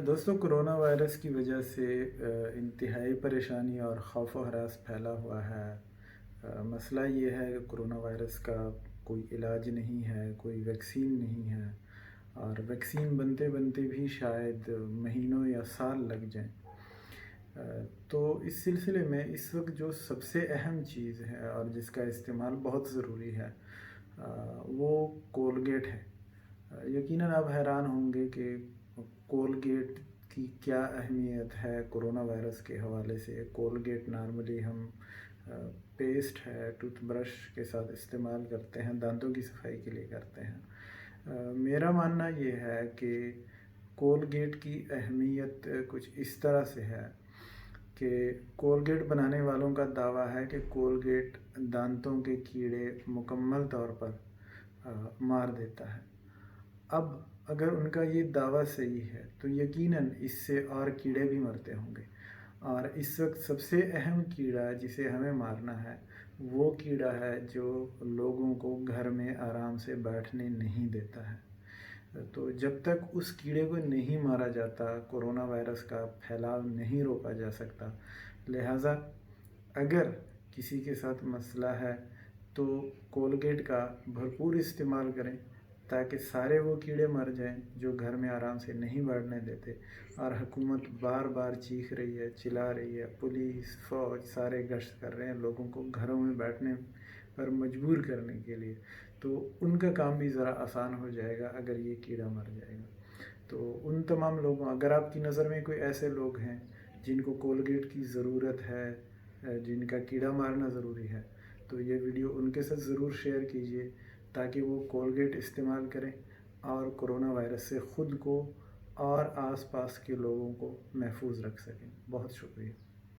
دوستوں، corona virus کی وجہ سے انتہائی پریشانی اور خوف و ہراس پھیلا ہوا ہے۔ مسئلہ یہ ہے کہ کرونا وائرس کا کوئی علاج نہیں ہے، کوئی ویکسین نہیں ہے، اور ویکسین بنتے بنتے بھی شاید مہینوں یا سال لگ جائیں۔ تو اس سلسلے میں اس وقت جو سب سے اہم چیز ہے اور جس کا استعمال بہت ضروری ہے وہ کولگیٹ ہے۔ یقیناً آپ حیران ہوں گے کہ کولگیٹ کی کیا اہمیت ہے کرونا وائرس کے حوالے سے۔ کولگیٹ نارملی ہم پیسٹ ہے، ٹوتھ برش کے ساتھ استعمال کرتے ہیں، دانتوں کی صفائی کے لیے کرتے ہیں۔ میرا ماننا یہ ہے کہ کولگیٹ کی اہمیت کچھ اس طرح سے ہے کہ کولگیٹ بنانے والوں کا دعویٰ ہے کہ کولگیٹ دانتوں کے کیڑے مکمل طور پر مار دیتا ہے۔ اب اگر ان کا یہ دعویٰ صحیح ہے تو یقیناً اس سے اور کیڑے بھی مرتے ہوں گے، اور اس وقت سب سے اہم کیڑا جسے ہمیں مارنا ہے وہ کیڑا ہے جو لوگوں کو گھر میں آرام سے بیٹھنے نہیں دیتا ہے۔ تو جب تک اس کیڑے کو نہیں مارا جاتا کرونا وائرس کا پھیلاؤ نہیں روکا جا سکتا۔ لہٰذا اگر کسی کے ساتھ مسئلہ ہے تو کولگیٹ کا بھرپور استعمال کریں تاکہ سارے وہ کیڑے مر جائیں جو گھر میں آرام سے نہیں بیٹھنے دیتے۔ اور حکومت بار بار چیخ رہی ہے، چلا رہی ہے، پولیس، فوج سارے گشت کر رہے ہیں لوگوں کو گھروں میں بیٹھنے پر مجبور کرنے کے لیے، تو ان کا کام بھی ذرا آسان ہو جائے گا اگر یہ کیڑا مر جائے گا۔ تو ان تمام لوگوں، اگر آپ کی نظر میں کوئی ایسے لوگ ہیں جن کو کولگیٹ کی ضرورت ہے، جن کا کیڑا مارنا ضروری ہے، تو یہ ویڈیو ان کے ساتھ ضرور شیئر کیجیے تاکہ وہ کولگیٹ استعمال کریں اور کرونا وائرس سے خود کو اور آس پاس کے لوگوں کو محفوظ رکھ سکیں۔ بہت شکریہ۔